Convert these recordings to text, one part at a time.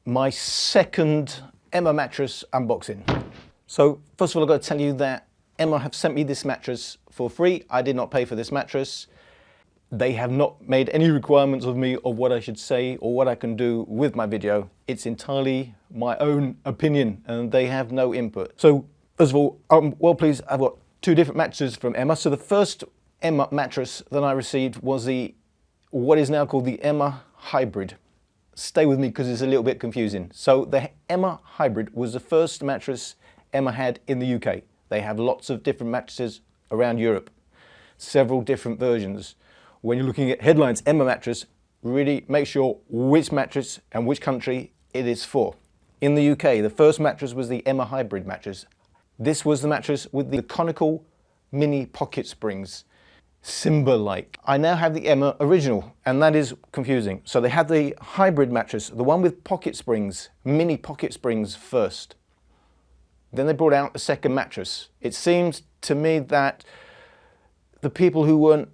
my second Emma mattress unboxing. So first of all, I've got to tell you that Emma have sent me this mattress for free. I did not pay for this mattress. They have not made any requirements of me of what I should say or what I can do with my video. It's entirely my own opinion and they have no input. So first of all, I'm well pleased I've got two different mattresses from Emma. So the first Emma mattress that I received was what is now called the Emma Hybrid. Stay with me because it's a little bit confusing. So the Emma Hybrid was the first mattress Emma had in the UK. They have lots of different mattresses around Europe, several different versions. When you're looking at headlines, Emma mattress, really make sure which mattress and which country it is for. In the UK, the first mattress was the Emma Hybrid mattress. This was the mattress with the conical mini pocket springs, Simba-like. I now have the Emma Original, and that is confusing. So they had the Hybrid mattress, the one with pocket springs, mini pocket springs first. Then they brought out a second mattress. It seems to me that the people who weren't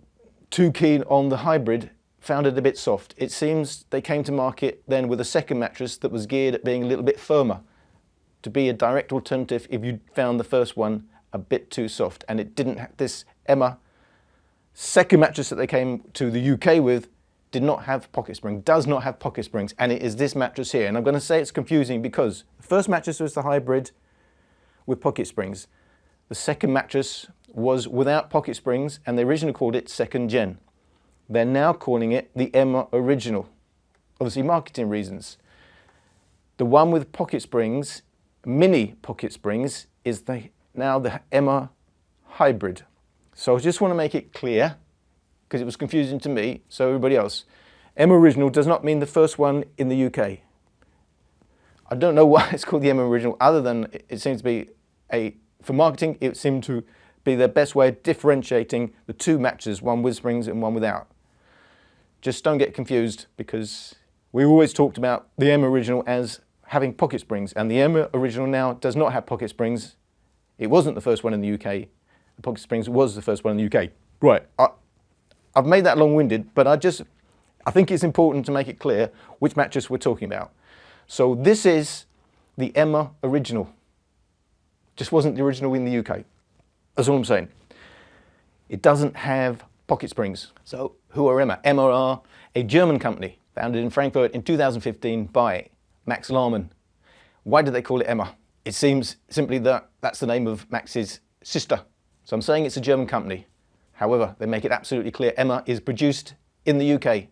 too keen on the Hybrid found it a bit soft. It seems they came to market then with a second mattress that was geared at being a little bit firmer, to be a direct alternative if you found the first one a bit too soft. And it didn't have this Emma second mattress that they came to the UK with did not have pocket spring, does not have pocket springs, and it is this mattress here. And I'm going to say it's confusing because the first mattress was the Hybrid with pocket springs. The second mattress was without pocket springs and they originally called it second gen. They're now calling it the Emma Original, obviously marketing reasons. The one with pocket springs, mini pocket springs, is now the Emma Hybrid. So I just want to make it clear, because it was confusing to me, so everybody else. Emma Original does not mean the first one in the UK. I don't know why it's called the Emma Original, other than it seems to be for marketing, it seemed to be the best way of differentiating the two mattresses, one with springs and one without. Just don't get confused, because we always talked about the Emma Original as having pocket springs, and the Emma Original now does not have pocket springs. It wasn't the first one in the UK. The pocket springs was the first one in the UK. Right, I've made that long-winded, but I think it's important to make it clear which mattress we're talking about. So this is the Emma Original. Just wasn't the original in the UK. That's all I'm saying. It doesn't have pocket springs. So who are Emma? Emma are a German company founded in Frankfurt in 2015 by Max Lahmann. Why did they call it Emma? It seems simply that that's the name of Max's sister. So I'm saying it's a German company. However, they make it absolutely clear Emma is produced in the UK.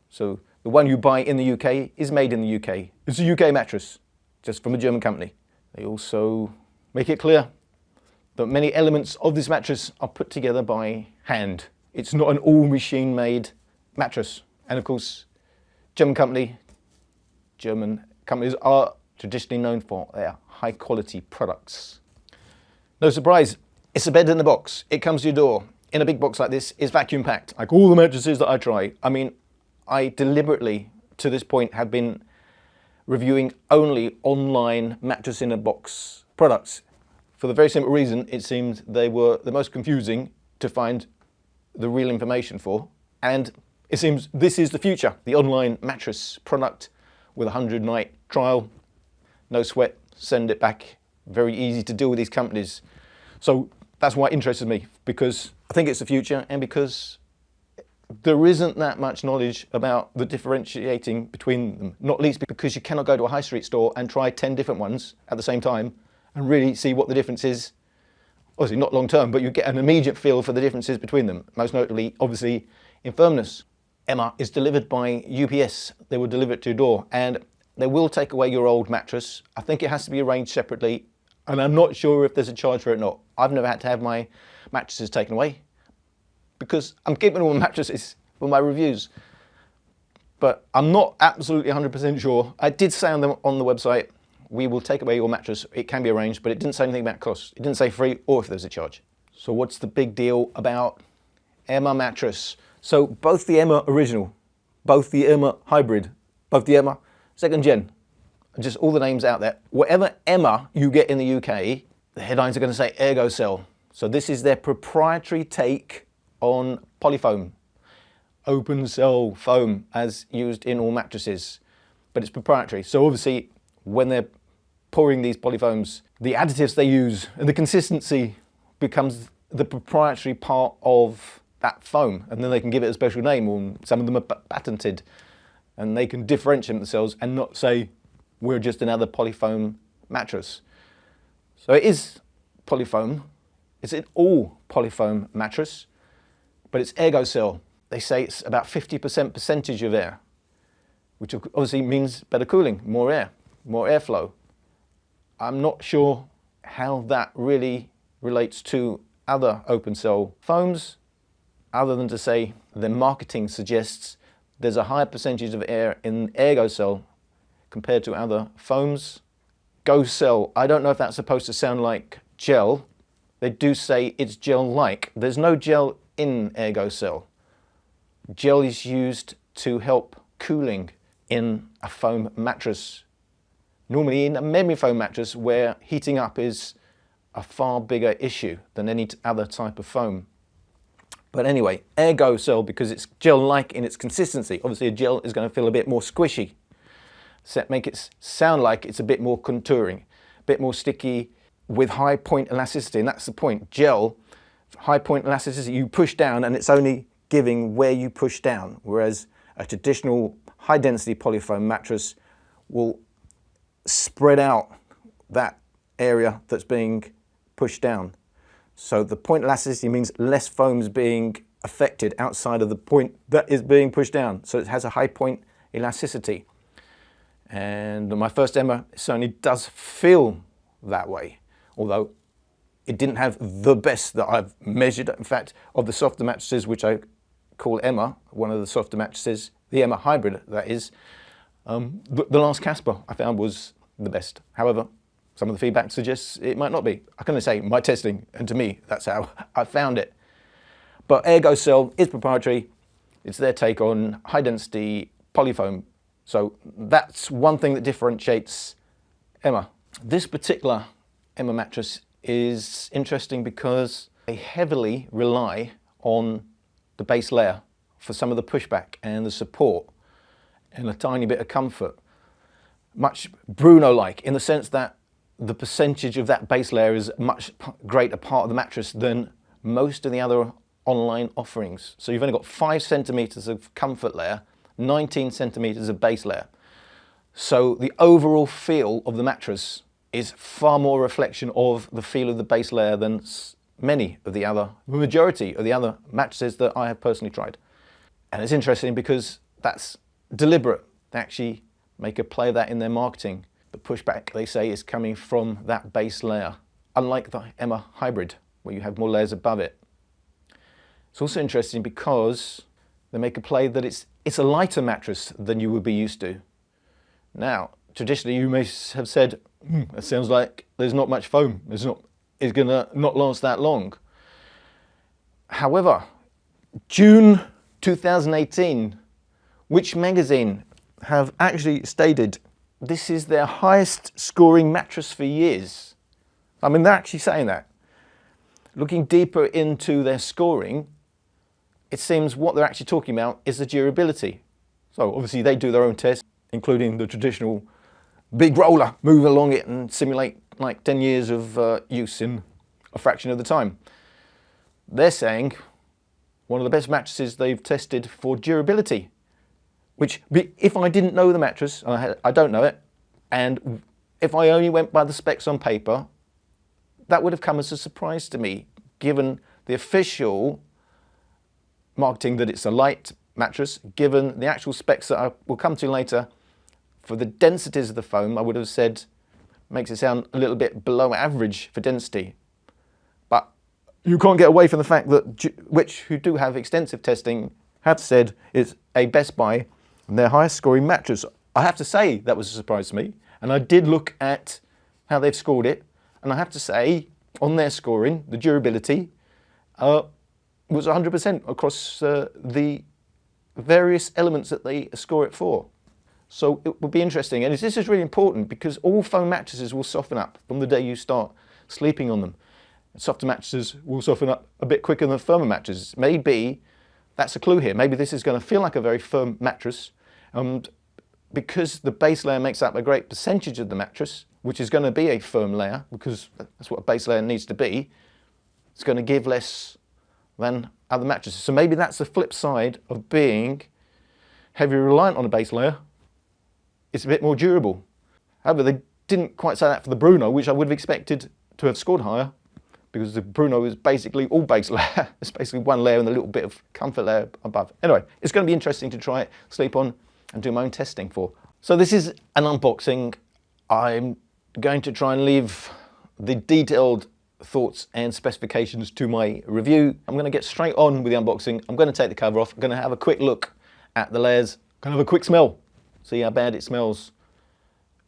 So the one you buy in the UK is made in the UK. It's a UK mattress, just from a German company. They also make it clear that many elements of this mattress are put together by hand. It's not an all machine made mattress. And of course, German companies are traditionally known for their high quality products. No surprise, it's a bed in a box. It comes to your door in a big box like this. It's vacuum packed, like all the mattresses that I try. I mean, I deliberately, to this point, have been reviewing only online mattress in a box products for the very simple reason it seemed they were the most confusing to find the real information for. And it seems this is the future, the online mattress product with a 100-night trial, no sweat, send it back, very easy to deal with these companies. So that's why it interested me, because I think it's the future and because there isn't that much knowledge about the differentiating between them, not least because you cannot go to a high street store and try 10 different ones at the same time and really see what the difference is. Obviously not long term, but you get an immediate feel for the differences between them, most notably, obviously, in firmness. Emma is delivered by UPS. They will deliver it to your door and they will take away your old mattress. I think it has to be arranged separately and I'm not sure if there's a charge for it or not. I've never had to have my mattresses taken away because I'm keeping all my mattresses for my reviews. But I'm not absolutely 100% sure. I did say on the website, we will take away your mattress. It can be arranged, but it didn't say anything about cost. It didn't say free or if there's a charge. So what's the big deal about Emma mattress? So both the Emma Original, both the Emma Hybrid, both the Emma Second Gen, just all the names out there. Whatever Emma you get in the UK, the headlines are going to say Airgocell. So this is their proprietary take on polyfoam, open cell foam as used in all mattresses. but it's proprietary. So obviously when they're pouring these polyfoams, the additives they use and the consistency becomes the proprietary part of that foam, and then they can give it a special name, or some of them are patented, and they can differentiate themselves and not say we're just another polyfoam mattress. So it is polyfoam. It's an all polyfoam mattress, but it's Airgocell. They say it's about 50% percentage of air, which obviously means better cooling, more air, more airflow. I'm not sure how that really relates to other open cell foams, other than to say their marketing suggests there's a higher percentage of air in Airgocell compared to other foams. Gocell, I don't know if that's supposed to sound like gel. They do say it's gel-like. There's no gel in Airgocell. Gel is used to help cooling in a foam mattress. Normally in a memory foam mattress, where heating up is a far bigger issue than any other type of foam. But anyway, Airgocell, because it's gel-like in its consistency, obviously a gel is going to feel a bit more squishy. So make it sound like it's a bit more contouring, a bit more sticky, with high point elasticity, and that's the point. Gel, high point elasticity, you push down and it's only giving where you push down, whereas a traditional high density polyfoam mattress will spread out that area that's being pushed down. So the point elasticity means less foam is being affected outside of the point that is being pushed down. So it has a high point elasticity. And my first Emma certainly does feel that way, although it didn't have the best that I've measured. In fact, of the softer mattresses, which I call Emma, one of the softer mattresses, the Emma hybrid that is, the last Casper I found was the best. However, some of the feedback suggests it might not be. I can only say my testing, and to me, that's how I found it. But Airgocell is proprietary. It's their take on high density polyfoam. So that's one thing that differentiates Emma. This particular Emma mattress is interesting because they heavily rely on the base layer for some of the pushback and the support and a tiny bit of comfort. Much Bruno-like, in the sense that the percentage of that base layer is a much greater part of the mattress than most of the other online offerings. So you've only got 5 centimeters of comfort layer, 19 centimeters of base layer. So the overall feel of the mattress is far more a reflection of the feel of the base layer than the majority of the other mattresses that I have personally tried. And it's interesting because that's deliberate. They actually make a play of that in their marketing. The pushback, they say, is coming from that base layer, unlike the Emma hybrid, where you have more layers above it. It's also interesting because they make a play that it's a lighter mattress than you would be used to. Now, traditionally you may have said, it sounds like there's not much foam, it's going to not last that long. However, June 2018, Which magazine have actually stated this is their highest scoring mattress for years. I mean, they're actually saying that. Looking deeper into their scoring, it seems what they're actually talking about is the durability. So obviously they do their own tests, including the traditional big roller, move along it and simulate like 10 years of use in a fraction of the time. They're saying one of the best mattresses they've tested for durability, which if I didn't know the mattress, I don't know it, and if I only went by the specs on paper, that would have come as a surprise to me, given the official marketing that it's a light mattress, given the actual specs that I will come to later. For the densities of the foam, I would have said, makes it sound a little bit below average for density. But you can't get away from the fact that which who do have extensive testing have said it's a best buy and their highest scoring mattress. I have to say that was a surprise to me, and I did look at how they've scored it, and I have to say on their scoring, the durability was 100% across the various elements that they score it for. So it would be interesting, and this is really important because all foam mattresses will soften up from the day you start sleeping on them. Softer mattresses will soften up a bit quicker than firmer mattresses. Maybe that's a clue here. Maybe this is going to feel like a very firm mattress, and because the base layer makes up a great percentage of the mattress, which is going to be a firm layer, because that's what a base layer needs to be, it's going to give less than other mattresses. So maybe that's the flip side of being heavily reliant on a base layer. It's a bit more durable. However, they didn't quite say that for the Bruno, which I would have expected to have scored higher, because the Bruno is basically all base layer. It's basically one layer and a little bit of comfort layer above. Anyway, it's going to be interesting to try it, sleep on, and do my own testing for. So this is an unboxing. I'm going to try and leave the detailed thoughts and specifications to my review. I'm going to get straight on with the unboxing. I'm going to take the cover off. I'm going to have a quick look at the layers. Kind of a quick smell. See how bad it smells.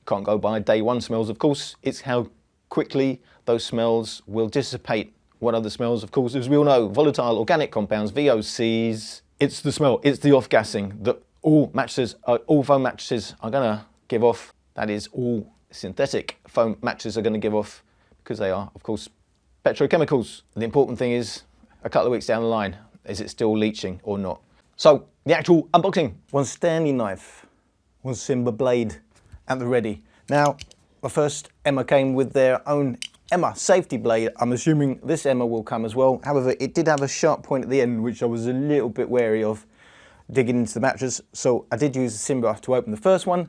Can't go by day one smells, of course. It's how quickly those smells will dissipate. What are the smells? Of course, as we all know, volatile organic compounds, VOCs. It's the smell, it's the off-gassing that all foam mattresses are gonna give off. That is, all synthetic foam mattresses are gonna give off, because they are, of course, petrochemicals. The important thing is, a couple of weeks down the line, is it still leaching or not? So, the actual unboxing. One Stanley knife, one Simba blade at the ready. Now, first, Emma came with their own Emma safety blade. I'm assuming this Emma will come as well. However, it did have a sharp point at the end, which I was a little bit wary of digging into the mattress. So I did use the Simba to open the first one.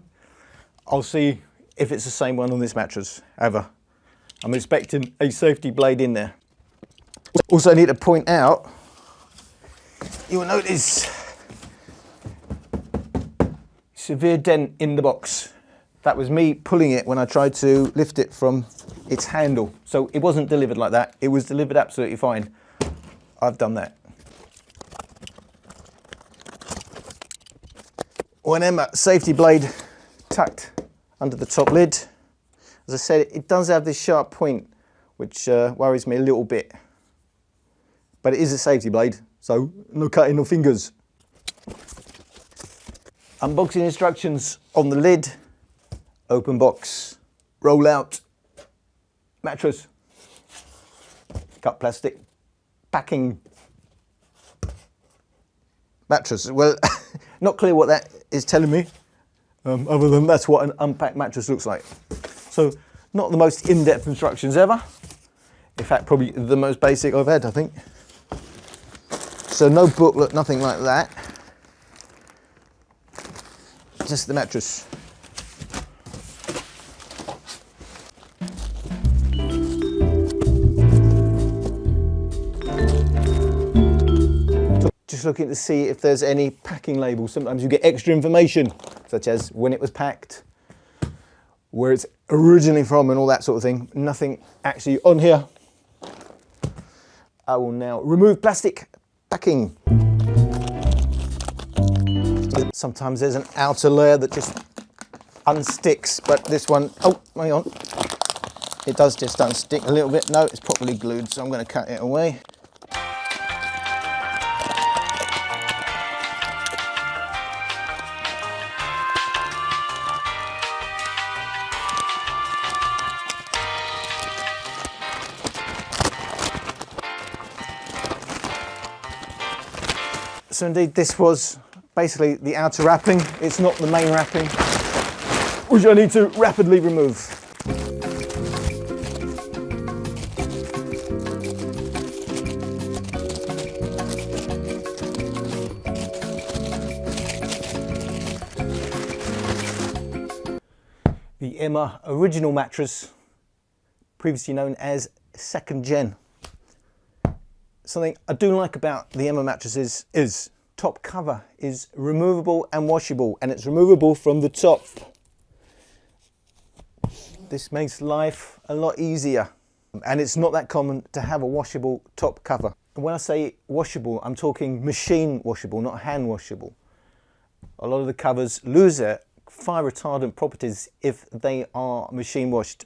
I'll see if it's the same one on this mattress. However, I'm expecting a safety blade in there. Also, I need to point out, you will notice severe dent in the box. That was me pulling it when I tried to lift it from its handle. So it wasn't delivered like that. It was delivered absolutely fine. I've done that. One Emma safety blade tucked under the top lid. As I said, it does have this sharp point, which worries me a little bit. But it is a safety blade, so no cutting, no fingers. Unboxing instructions on the lid. Open box, roll out, mattress, cut plastic, packing, mattress. Well, not clear what that is telling me, other than that's what an unpacked mattress looks like. So, not the most in-depth instructions ever. In fact, probably the most basic I've had, I think. So no booklet, nothing like that. Just the mattress. Just looking to see if there's any packing labels. Sometimes you get extra information, such as when it was packed, where it's originally from, and all that sort of thing. Nothing actually on here. I will now remove plastic packing. Sometimes there's an outer layer that just unsticks, but this one, oh, hang on. It does just unstick a little bit. No, it's properly glued, so I'm going to cut it away. So indeed, this was basically the outer wrapping. It's not the main wrapping, which I need to rapidly remove. The Emma original mattress, previously known as 2nd Gen. Something I do like about the Emma mattresses is top cover is removable and washable, and it's removable from the top. This makes life a lot easier, and it's not that common to have a washable top cover. And when I say washable, I'm talking machine washable, not hand washable. A lot of the covers lose their fire retardant properties if they are machine washed.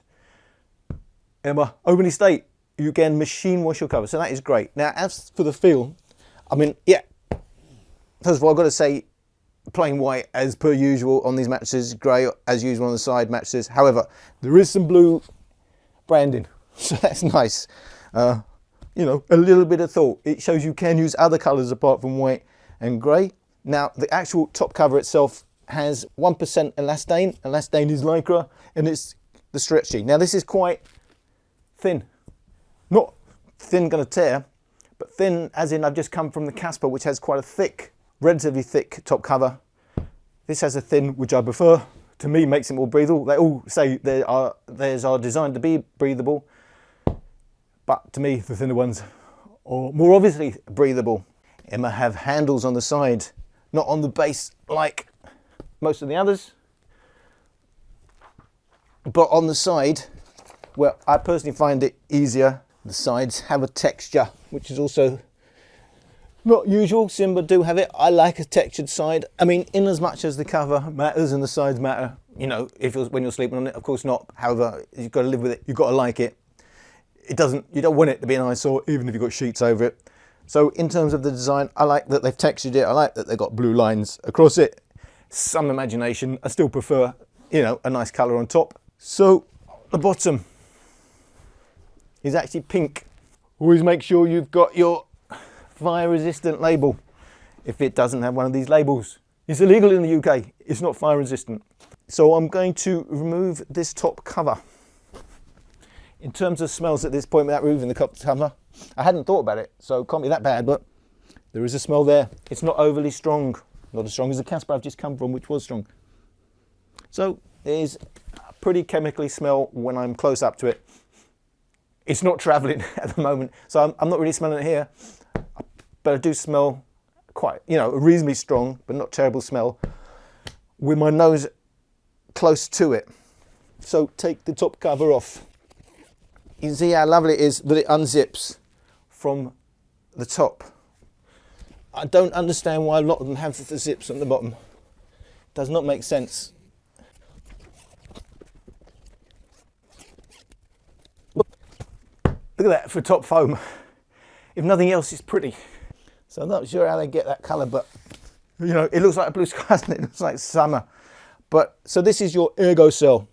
Emma openly state you can machine wash your cover, so that is great. Now, as for the feel, I mean, yeah, first of all, I've got to say, plain white as per usual on these mattresses, grey as usual on the side mattresses. However, there is some blue branding, so that's nice. You know, a little bit of thought. It shows you can use other colours apart from white and grey. Now, the actual top cover itself has 1% elastane. Elastane is lycra, and it's the stretchy. Now this is quite thin. Not thin gonna tear, but thin as in I've just come from the Casper, which has quite a thick, relatively thick top cover. This has a thin, which I prefer. To me, makes it more breathable. They all say theirs are designed to be breathable, but to me, the thinner ones are more obviously breathable. Emma have handles on the side, not on the base like most of the others, but on the side, well, I personally find it easier. The sides have a texture, which is also not usual. Simba do have it. I like a textured side. I mean, in as much as the cover matters and the sides matter, you know, when you're sleeping on it, of course not. However, you've got to live with it. You've got to like it. You don't want it to be an eyesore, even if you've got sheets over it. So in terms of the design, I like that they've textured it. I like that they've got blue lines across it. Some imagination. I still prefer, you know, a nice colour on top. So the bottom is actually pink. Always make sure you've got your fire resistant label if it doesn't have one of these labels. It's illegal in the UK. It's not fire resistant. So I'm going to remove this top cover. In terms of smells at this point without removing the top cover, I hadn't thought about it, so it can't be that bad, but there is a smell there. It's not overly strong. Not as strong as the Casper I've just come from, which was strong. So there's a pretty chemically smell when I'm close up to it. It's not travelling at the moment, so I'm not really smelling it here. But I do smell quite, you know, a reasonably strong, but not terrible smell with my nose close to it. So take the top cover off. You can see how lovely it is that it unzips from the top. I don't understand why a lot of them have the zips on the bottom. Does not make sense. Look at that for top foam. If nothing else, it's pretty. So I'm not sure how they get that colour, but you know, it looks like a blue sky, doesn't it? It looks like summer. But so this is your Airgocell,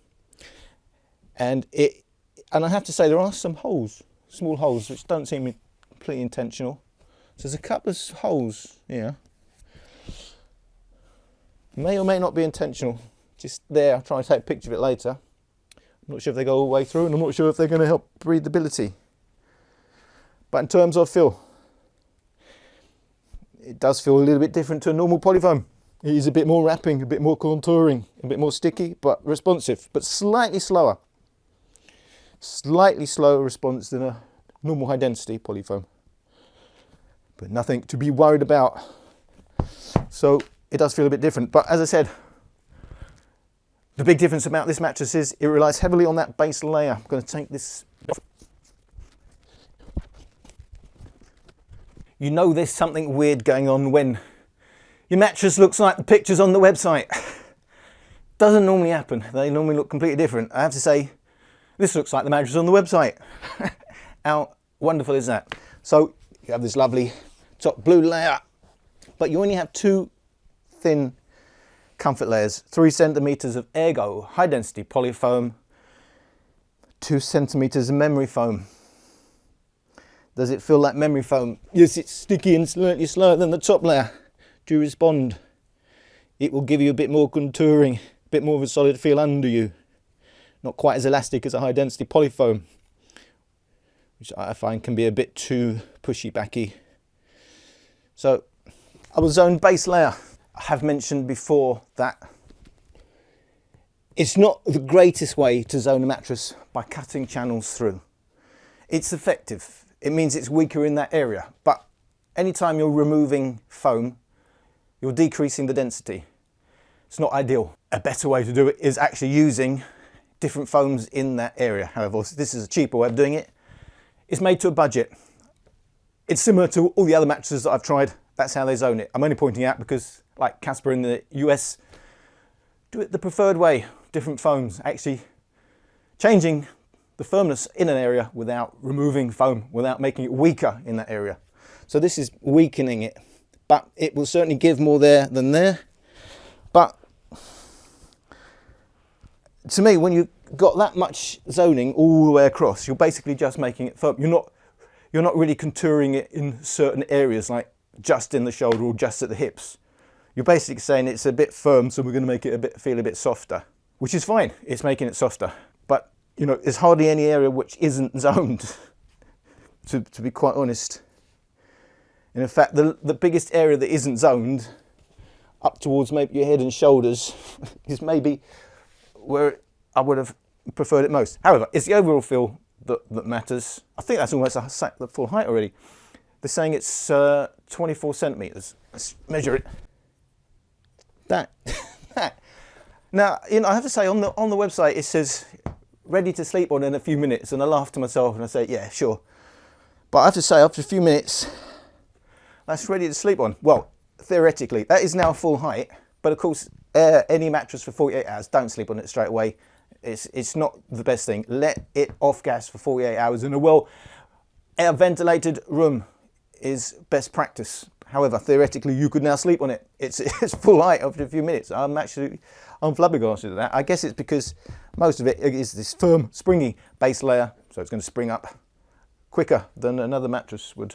and I have to say there are some holes, small holes, which don't seem completely intentional. So there's a couple of holes here. May or may not be intentional. Just there. I'll try and take a picture of it later. I'm not sure if they go all the way through, and I'm not sure if they're going to help breathability. But in terms of feel, it does feel a little bit different to a normal polyfoam. It is a bit more wrapping, a bit more contouring, a bit more sticky, but responsive, but slightly slower. Slightly slower response than a normal high density polyfoam. But nothing to be worried about. So it does feel a bit different. But as I said, the big difference about this mattress is it relies heavily on that base layer. I'm going to take this off. You know there's something weird going on when your mattress looks like the pictures on the website. Doesn't normally happen. They normally look completely different. I have to say, this looks like the mattress on the website. How wonderful is that? So you have this lovely top blue layer, but you only have two thin comfort layers. 3 centimeters of Ergo high density polyfoam, 2 centimeters of memory foam. Does it feel like memory foam? Yes, it's sticky and slightly slower than the top layer. Do you respond? It will give you a bit more contouring, a bit more of a solid feel under you. Not quite as elastic as a high density polyfoam, which I find can be a bit too pushy backy. So I will zone base layer. I have mentioned before that it's not the greatest way to zone a mattress by cutting channels through. It's effective. It means it's weaker in that area, but anytime you're removing foam, you're decreasing the density. It's not ideal. A better way to do it is actually using different foams in that area. However, this is a cheaper way of doing it. It's made to a budget. It's similar to all the other mattresses that I've tried. That's how they zone it. I'm only pointing out because, like Casper in the US, do it the preferred way. Different foams, actually changing the firmness in an area without removing foam, without making it weaker in that area. So this is weakening it, but it will certainly give more there than there. But to me, when you've got that much zoning all the way across, you're basically just making it firm. You're not really contouring it in certain areas, like just in the shoulder or just at the hips. You're basically saying it's a bit firm, so we're going to make it feel a bit softer, which is fine. It's making it softer. But, you know, there's hardly any area which isn't zoned, to be quite honest. And in fact, the biggest area that isn't zoned, up towards maybe your head and shoulders, is maybe where I would have preferred it most. However, it's the overall feel that matters. I think that's almost the full height already. They're saying it's 24 centimeters. Let's measure it. That. Now, you know, I have to say on the website it says ready to sleep on in a few minutes, and I laugh to myself and I say, yeah, sure. But I have to say, after a few minutes, that's ready to sleep on. Well, theoretically, that is now full height, but of course, any mattress for 48 hours, don't sleep on it straight away. It's not the best thing. Let it off gas for 48 hours in a well-air ventilated room is best practice. However, theoretically, you could now sleep on it. It's full height after a few minutes. I'm flabbergasted at that. I guess it's because most of it is this firm, springy base layer, so it's going to spring up quicker than another mattress would.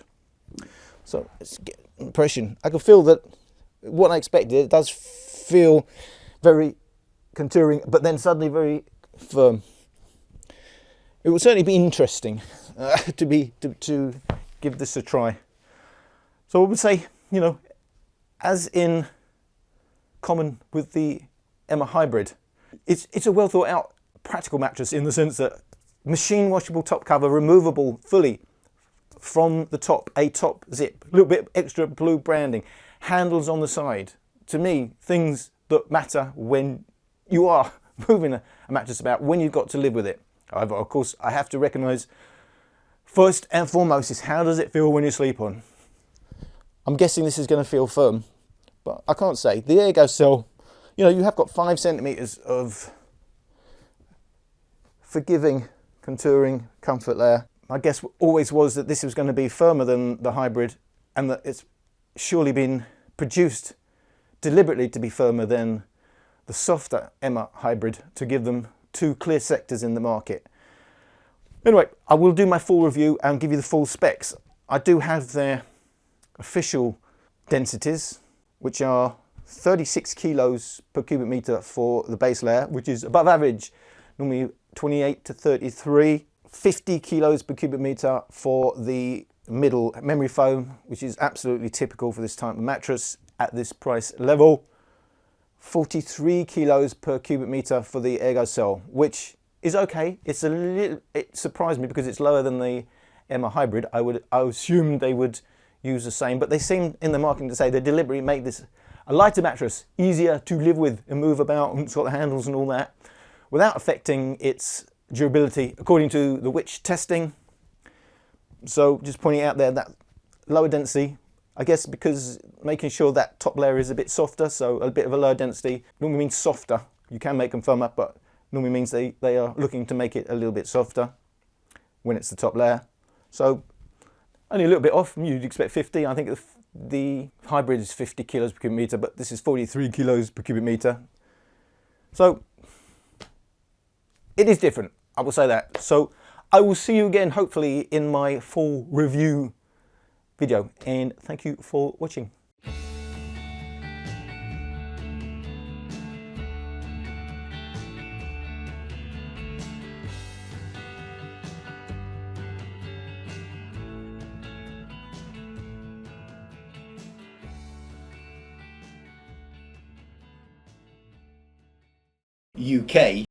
So let's get an impression. I can feel that what I expected, it does feel very contouring, but then suddenly very firm. It will certainly be interesting to give this a try. So I would say, you know, as in common with the Emma Hybrid, it's a well thought out practical mattress in the sense that machine washable top cover, removable fully from the top, a top zip, a little bit extra blue branding, handles on the side. To me, things that matter when you are moving a mattress about, when you've got to live with it. However, of course, I have to recognise first and foremost is how does it feel when you sleep on? I'm guessing this is going to feel firm, but I can't say. The Airgocell, you know, you have got 5 centimetres of forgiving, contouring comfort layer. My guess always was that this was going to be firmer than the Hybrid, and that it's surely been produced deliberately to be firmer than the softer Emma Hybrid, to give them two clear sectors in the market. Anyway, I will do my full review and give you the full specs. I do have their official densities, which are 36 kilos per cubic meter for the base layer, which is above average, normally 28 to 33. 50 kilos per cubic meter for the middle memory foam, which is absolutely typical for this type of mattress at this price level. 43 kilos per cubic meter for the Airgocell, which is okay. It surprised me because it's lower than the Emma Hybrid. I assumed they would use the same, but they seem in the marketing to say they deliberately make this a lighter mattress, easier to live with and move about, and sort of handles and all that, without affecting its durability according to the Witch testing. So just pointing out there that lower density, I guess because making sure that top layer is a bit softer, so a bit of a lower density normally means softer. You can make them firm up, but normally means they are looking to make it a little bit softer when it's the top layer. So only a little bit off. You'd expect 50. I think the Hybrid is 50 kilos per cubic meter, but this is 43 kilos per cubic meter. So it is different, I will say that. So I will see you again, hopefully, in my full review video, and thank you for watching. UK